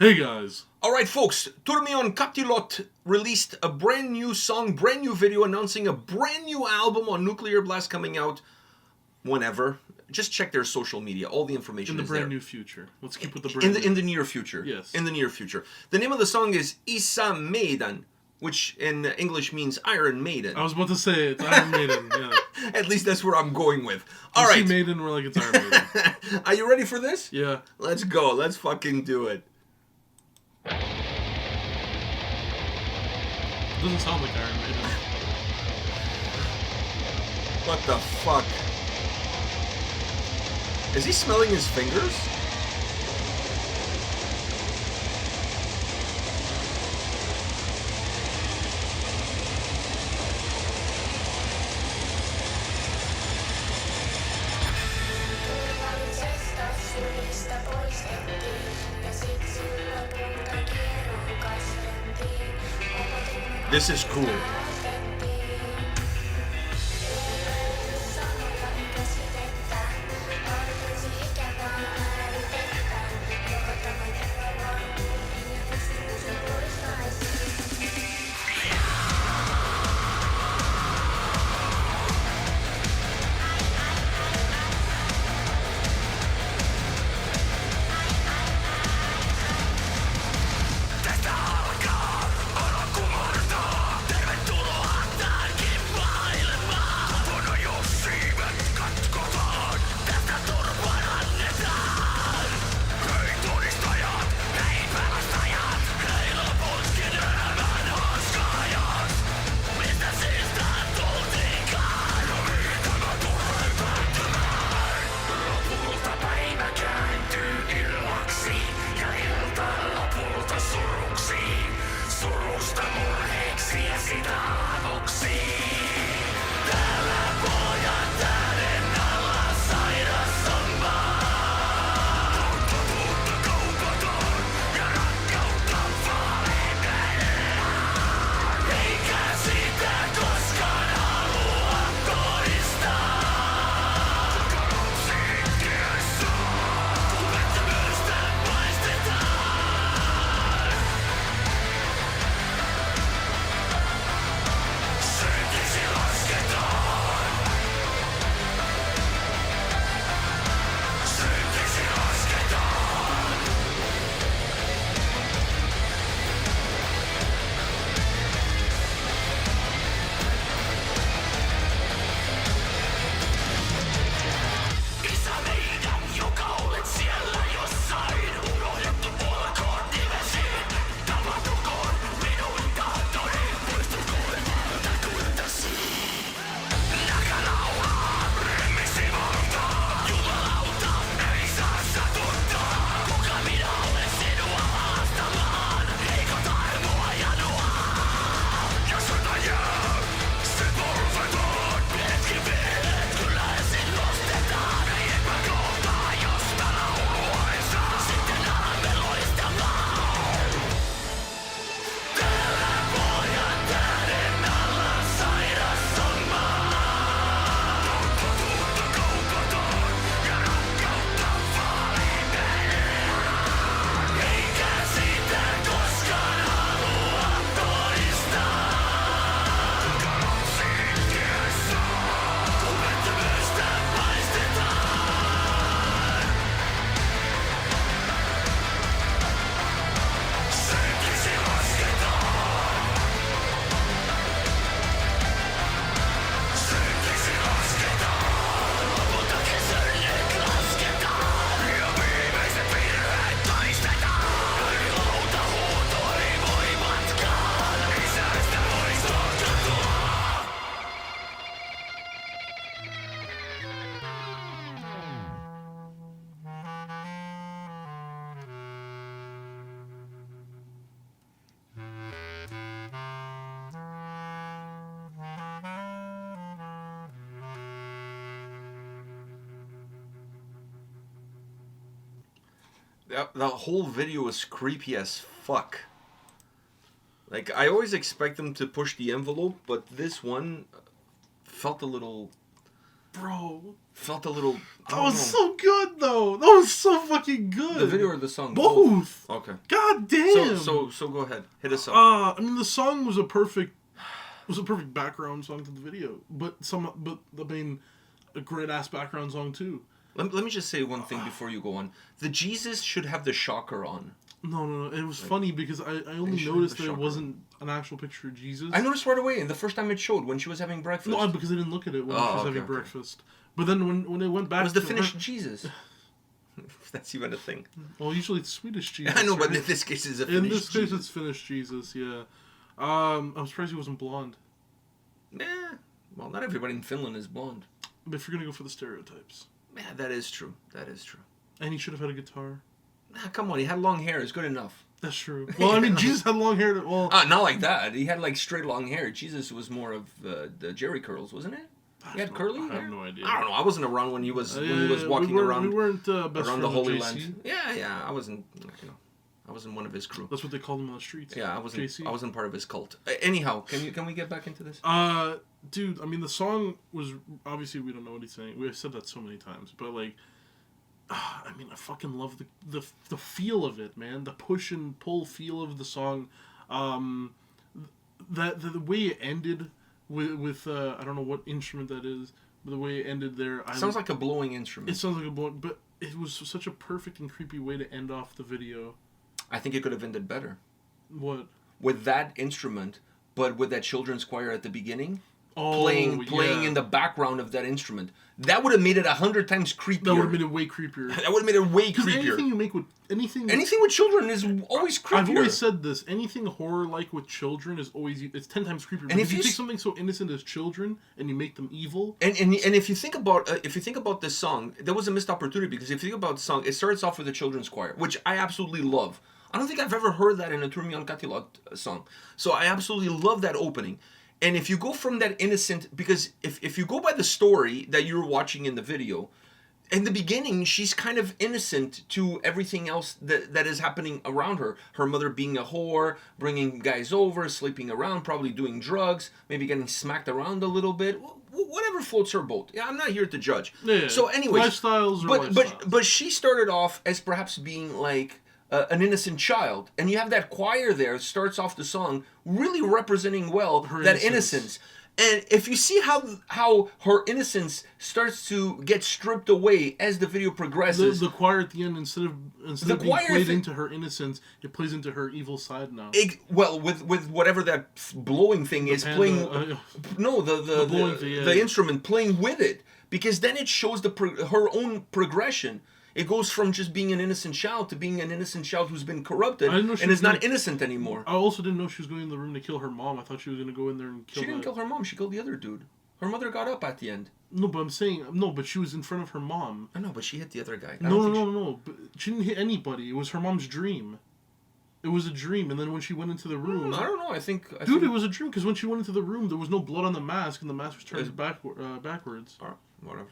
Hey guys. Alright folks, Turmion Kätilöt released a brand new song, brand new video announcing a brand new album on Nuclear Blast coming out whenever. Just check their social media. All the information is there. In the brand new future. Let's keep with the brand in the near future. Yes. In the near future. The name of the song is Isä Meidän, which in English means Iron Maiden. I was about to say it's Iron Maiden, yeah. At least that's where I'm going with. You Alright. see Maiden, we're like, it's Iron Maiden. Are you ready for this? Yeah. Let's go. Let's fucking do it. It doesn't sound like Iron Maiden. What the fuck? Is he smelling his fingers? Turvallisesta, sylistä poistettiin ja siksi lopulta kieroon kasvettiin. Omantunnon This is cool. haastettiin. Löydy, sanoja, käsitettä. Tarpeeksi, ikävää, määritettä. Joka, tämän, epävarmuuden ja kysymyksen poistaisi. Tästä alkaa, kumartaa. Tervetuloa tähänkin maailmaan. Kotona jos siivet katkotaan. Tästä turvallisesta. Hei todistajat, hei pelastajat. Hei loputkin elämän haaskaajat. Mistä syystä tultiinkaan? No niin, tämä tulee päättymään. Lopulta päivä kääntyy illaksi ja ilta lopulta suruksi. Surusta murheeksi ja sitä avuksi. Täällä pojan tähden alla sairas on maa. Totuutta kaupataan ja rakkautta valehdellään. Eikä sitä koskaan halua todistaa. Siksi pettymystä paistetaan. Siksi lasketaan. Siksi lasketaan. Isä meidän, joka olet siellä jossain, unohdettu olkoon nimesi. Tapahtukoon minun tahtoni, poistukoon maalta kumartasi. Nälkä laulaa, remiksi valtaa, jumalauta ei saa satuttaa. Kuka minä olen sinua haastamaan, eikö taivua janoa? Ja sota jää, se polvetaan, pienetkin virheet kyllä ensin nostetaan. Ei epäkohtaa, josta laulua ei saa, sitten alamme loistamaan. Täällä pojan tähden alla sairas on maa. Totuutta kaupataan ja rakkautta valehdellään. Eikä sitä koskaan halua todistaa. Sitkeässä, kun pettymystä paistetaan. Siksi lasketaan. Siksi lasketaan. Lopulta kesännet lasketaan. Ja viimeiset virheet todistetaan. Ei lauta huutori voimatkaan. Isästä loistaa katoa. The whole video is creepy as fuck. Like, I always expect them to push the envelope, but this one felt a little Bro. Felt a little. I That don't was know. so good, though. That was so fucking good. The video or the song? Both. Okay. God damn. So go ahead. Hit us up. I mean, the song was a perfect background song to the video, but I mean, a great ass background song too. Let me just say one thing before you go on. The Jesus should have the shocker on. No. It was funny because I only should have noticed the that it shocker. wasn't an actual picture of Jesus. I noticed right away, and the first time it showed when she was having breakfast. No, because I didn't look at it when she was having breakfast. But then when they went back, It was the to finished her- Jesus. If that's even a thing. Well, usually it's Swedish Jesus. I know, but right? in this case, it's a In finished this case, Jesus. it's finished Jesus. Yeah. I'm surprised he wasn't blonde. Well, not everybody in Finland is blonde. But if you're gonna go for the stereotypes, Yeah, that is true. That is true. and he should have had a guitar. Come on, he had long hair. It's good enough. That's true. Well, I mean, Jesus had long hair. Well, Not like that. He had like straight long hair. Jesus was more of the Jerry curls, wasn't it? He had curly I hair. have no idea. I don't know. I wasn't around when he was walking around. We weren't best around the friends Holy with JC. Land. Yeah. I wasn't. I wasn't one of his crew. That's what they called him on the streets. Yeah, I wasn't. JC. I wasn't part of his cult. Anyhow, can we get back into this? Dude, I mean, the song was obviously we don't know what he's saying. We've said that so many times, but like, I mean, I fucking love the feel of it, man. The push and pull feel of the song. That the way it ended with I don't know what instrument that is, but the way it ended there, Sounds like a blowing instrument. it sounds like a blow, but it was such a perfect and creepy way to end off the video. I think it could have ended better What? with that instrument, but with that children's choir at the beginning. Oh, playing yeah. in the background of that instrument. That would have made it 100 times creepier. That would have made it way creepier. That would have made it way Because creepier. anything you make with anything with children is always creepier. I've always said this. Anything horror-like with children is always it's 10 times creepier. And Because if you you take s- something so innocent as children and you make them evil, And if you think about this song, there was a missed opportunity because if you think about the song, it starts off with a children's choir, which I absolutely love. I don't think I've ever heard that in a Turmion Kätilöt song. So I absolutely love that opening. And if you go from that innocent, because if you go by the story that you're watching in the video, in the beginning, she's kind of innocent to everything else that is happening around her. Her mother being a whore, bringing guys over, sleeping around, probably doing drugs, maybe getting smacked around a little bit. Whatever floats her boat. Yeah, I'm not here to judge. Yeah. So anyways, Lifestyles are lifestyles. but she started off as perhaps being like an innocent child, and you have that choir there starts off the song really representing well Her that innocence. innocence. And if you see how her innocence starts to get stripped away as the video progresses, the choir at the end, instead of being choir played thing- into her innocence, it plays into her evil side now. with whatever that blowing thing is panda, playing, no, the blowing thing, yeah. the instrument playing with it, because then it shows her own progression. It goes from just being an innocent child to being an innocent child who's been corrupted I didn't know she and was is not gonna- innocent anymore. I also didn't know she was going in the room to kill her mom. I thought she was going to go in there and kill She didn't that- kill her mom. She killed the other dude. Her mother got up at the end. No, but I'm saying, no, but she was in front of her mom. I know, but she hit the other guy. I No, don't no, think no, no. But she didn't hit anybody. It was her mom's dream. It was a dream, and then when she went into the room, I don't know. I think. dude, it was a dream because when she went into the room, there was no blood on the mask, and the mask was turned backwards. Or whatever.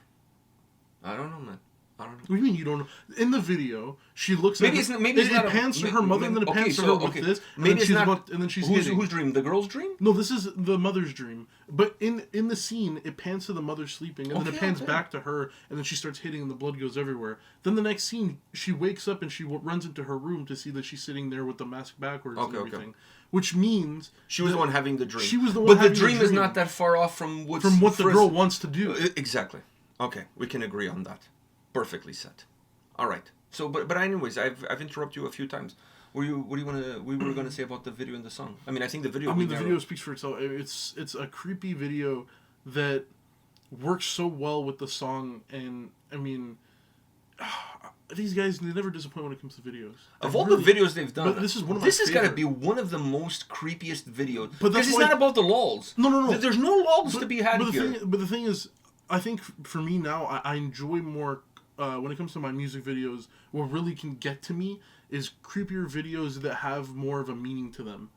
I don't know, man. I don't know. What do you mean you don't know? In the video, she looks. Maybe at it's her, not. Maybe it's it not. pans to her mother, and then it pans to her with this. And Maybe then it's she's not. and then she's whose hitting. dream? The girl's dream? No, this is the mother's dream. But in the scene, it pans to the mother sleeping, and then it Okay, pans okay. back to her, and then she starts hitting, and the blood goes everywhere. Then the next scene, she wakes up and she runs into her room to see that she's sitting there with the mask backwards and Okay, okay. everything, which means She was that the one having the dream. She was the one But the having the dream is dream. not that far off from what the girl wants to do. Exactly. Okay, we can agree on that. Perfectly said. All right. So, but anyways, I've interrupted you a few times. What do you want to? We were going to say about the video and the song. I mean, I think the video. I mean, the video speaks for itself. It's a creepy video that works so well with the song, and I mean, these guys, they never disappoint when it comes to videos. Of They all really- the videos they've done, but this is one of my This has got to favorite. be one of the most creepiest videos. But Because that's it's why- not about the lulls. No. There's no lulls to be had but here. the thing is, I think for me now, I enjoy more when it comes to my music videos. What really can get to me is creepier videos that have more of a meaning to them.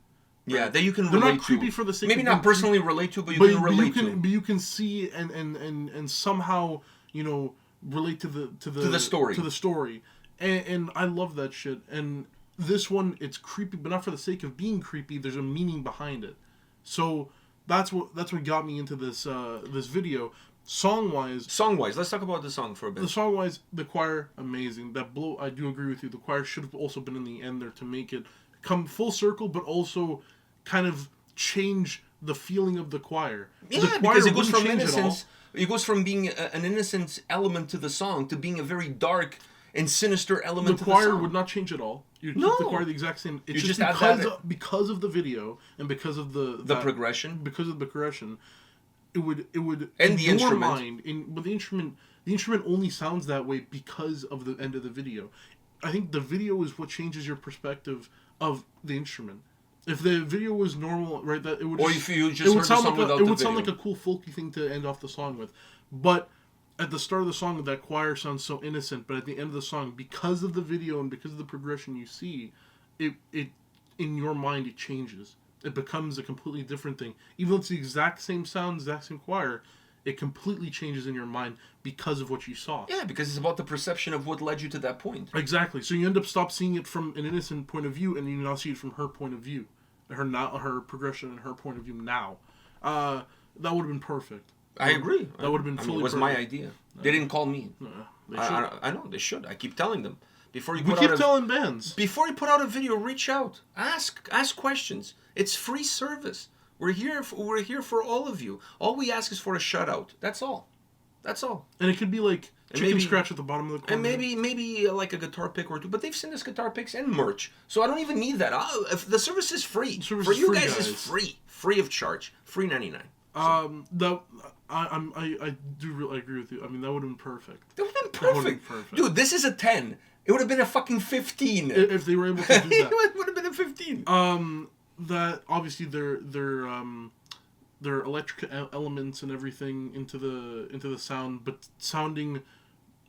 Yeah, that you can They're relate not creepy to. for the sake Maybe of not being personally relate to, but you can relate to. But you can see and somehow relate to the story. to the story, and I love that shit. And this one, it's creepy, but not for the sake of being creepy. There's a meaning behind it, so that's what got me into this this video. Song-wise, let's talk about the song for a bit. the song-wise, the choir, amazing. I do agree with you. The choir should have also been in the end there to make it come full circle, but also kind of change the feeling of the choir. Yeah, The choir because it goes wouldn't from change it all. innocence. It goes from being an innocent element to the song to being a very dark and sinister element The to the choir song. would not change at all. You No. keep the choir the exact same. It's You just just add because of the video and because of the progression. because of the progression, it would And in the your instrument. mind but the instrument only sounds that way because of the end of the video. I think the video is what changes your perspective of the instrument. If the video was normal, right, that it would Or just, if you it just would heard the sound song like without it the would sound video. like a cool folky thing to end off the song with. But at the start of the song, that choir sounds so innocent, but at the end of the song, because of the video and because of the progression you see, it in your mind it changes. It becomes a completely different thing. Even though it's the exact same sound, exact same choir, it completely changes in your mind because of what you saw. Yeah, because it's about the perception of what led you to that point. Exactly. So you end up seeing it from an innocent point of view, and you now see it from her point of view, her progression and her point of view now. That would have been perfect. I agree. That would have been I mean, fully it was my perfect. idea. They didn't call me. They should. I know they should. I keep telling them before you We put keep out telling bands. before you put out a video, reach out, ask questions. It's free service. We're here for all of you. All we ask is for a shout out. That's all. That's all. And it could be like chicken maybe- scratch at the bottom of the corner. And maybe like a guitar pick or two. But they've sent us guitar picks and merch, so I don't even need that. If the service is free. service For is you free, guys, guys. it's free of charge, free 99. I do really agree with you. I mean, that would have been perfect. That would have been That would've been perfect. perfect. Dude, this is a 10. It would have been a fucking 15. If they were able to do that. It would have been a 15. That obviously their electric elements and everything into the sound, but sounding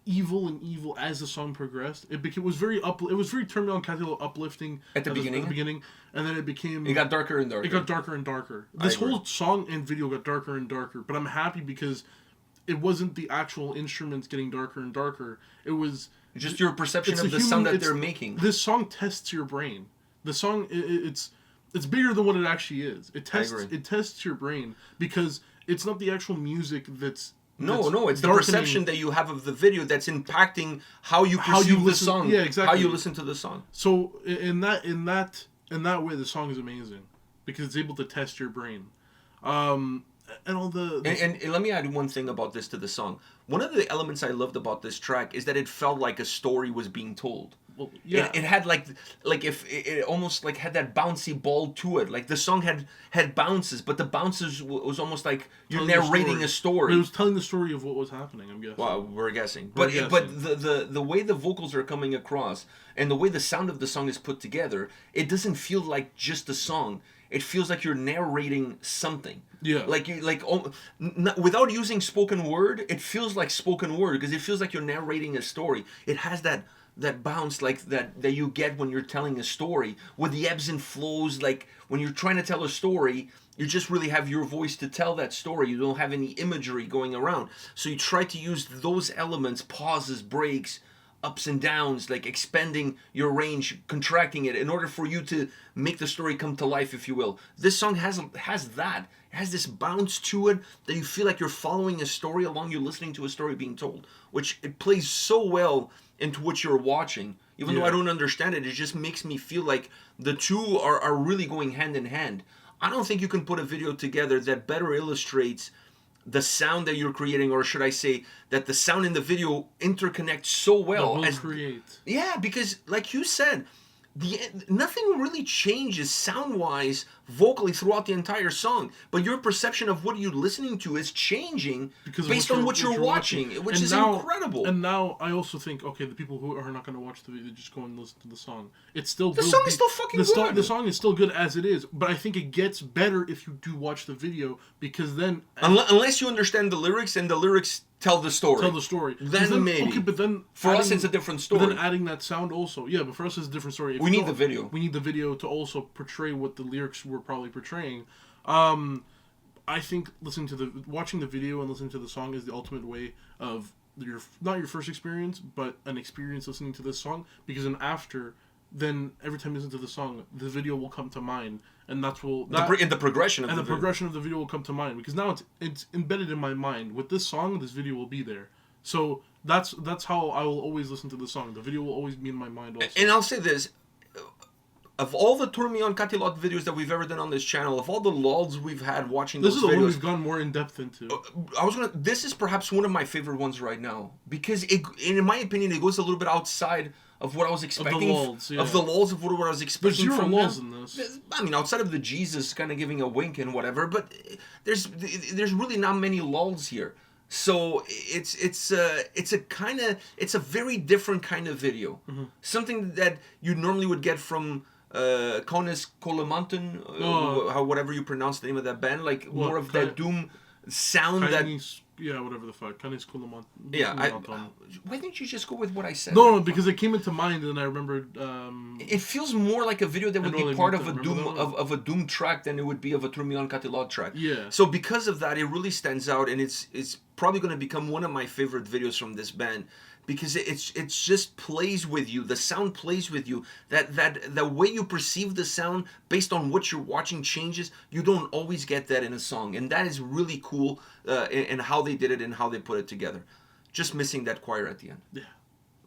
evil as the song progressed. It was very Turmion Kätilöt uplifting At the beginning? and then it became It got darker and darker. It got darker and darker. I This agree. whole song and video got darker and darker, but I'm happy because it wasn't the actual instruments getting darker and darker. It was Just your perception it's of a the sound that it's- they're making. This song tests your brain. The song it's bigger than what it actually is. agree. It tests your brain because it's not the actual music that's No, it's the darkening- perception that you have of the video that's impacting how you perceive the listen- song. yeah, exactly. How you listen to the song. So in that way, the song is amazing because it's able to test your brain, and all the And let me add one thing about this to the song. One of the elements I loved about this track is that it felt like a story was being told. well, yeah. It had like if it almost like had that bouncy ball to it. Like the song had bounces, but the bounces was almost like you're Telling the narrating a story. But it was telling the story of what was happening. I'm guessing. Well, we're guessing. We're But guessing. the way the vocals are coming across and the way the sound of the song is put together, it doesn't feel like just a song. It feels like you're narrating something. Yeah. Without using spoken word, it feels like spoken word because it feels like you're narrating a story. It has that bounce like that you get when you're telling a story with the ebbs and flows. Like when you're trying to tell a story, you just really have your voice to tell that story. You don't have any imagery going around. So you try to use those elements, pauses, breaks, ups and downs, like expanding your range, contracting it in order for you to make the story come to life, if you will. This song has that. It has this bounce to it that you feel like you're following a story along, you're listening to a story being told, which it plays so well into what you're watching. Even though Yeah. I don't understand it, it just makes me feel like the two are really going hand in hand. I don't think you can put a video together that better illustrates the sound that you're creating, or should I say that the sound in the video interconnects so well will as create. yeah, because like you said, nothing really changes sound-wise vocally throughout the entire song, but your perception of what you're listening to is changing Because of based on what you're watching, which And is now- incredible. And now I also think, okay, the people who are not going to watch the video just go and listen to the song. It's still The song is still fucking good. The song is still good as it is, but I think it gets better if you do watch the video because then Unless you understand the lyrics and the lyrics tell the story. tell the story. 'Cause Then maybe. Okay, but then For us, it's a different But story. then adding that sound also, yeah. But for us, it's a different story. If We you need don't- the video. We need the video to also portray what the lyrics were probably portraying. I think watching the video and listening to the song is the ultimate way of not your first experience, but an experience listening to this song. Because then after then every time you listen to the song, the video will come to mind, and that's will In the progression of and the the video. progression of the video will come to mind, because now it's embedded in my mind. With this song, this video will be there. So that's how I will always listen to the song. The video will always be in my mind also. And I'll say this. Of all the Turmion Kätilöt videos that we've ever done on this channel, of all the lulls we've had watching This those is the one videos, we've gone more in depth into. This is perhaps one of my favorite ones right now, because in my opinion, it goes a little bit outside of what I was expecting. lulls, yeah. Of the lulls of what I was expecting There's zero from lulls them. in this. I mean, outside of the Jesus kind of giving a wink and whatever, but there's really not many lulls here. So it's a very different kind of video. Mm-hmm. Something that you normally would get from Omantunnon, whatever you pronounce the name of that band, like more of that doom sound that. Yeah, whatever the fuck. Kanis Kulamant. Yeah, why didn't you just go with what I said? No, because it came into mind, and I remembered. It feels more like a video that would be part of a doom remember that of a doom track than it would be of a Turmion Kätilöt track. Yeah. So because of that, it really stands out, and it's probably going to become one of my favorite videos from this band, because it just plays with you. The sound plays with you. That the way you perceive the sound based on what you're watching changes. You don't always get that in a song, and that is really cool in how they did it and how they put it together. Just missing that choir at the end. Yeah.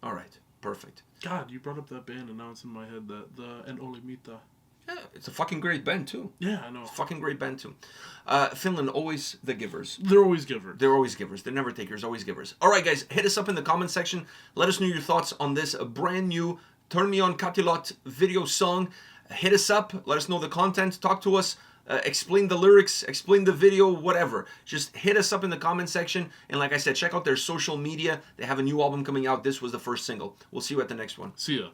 All right, perfect. God, you brought up that band, and now it's in my head. The En Olimita. Yeah, it's a fucking great band too. Yeah, I know. Fucking great band too. Finland, always the givers. They're always givers. They're always givers. They're never takers, always givers. All right, guys, hit us up in the comment section. Let us know your thoughts on this brand new Turmion Kätilöt video song. Hit us up. Let us know the content. Talk to us. Explain the lyrics. Explain the video. Whatever. Just hit us up in the comment section. And like I said, check out their social media. They have a new album coming out. This was the first single. We'll see you at the next one. See ya.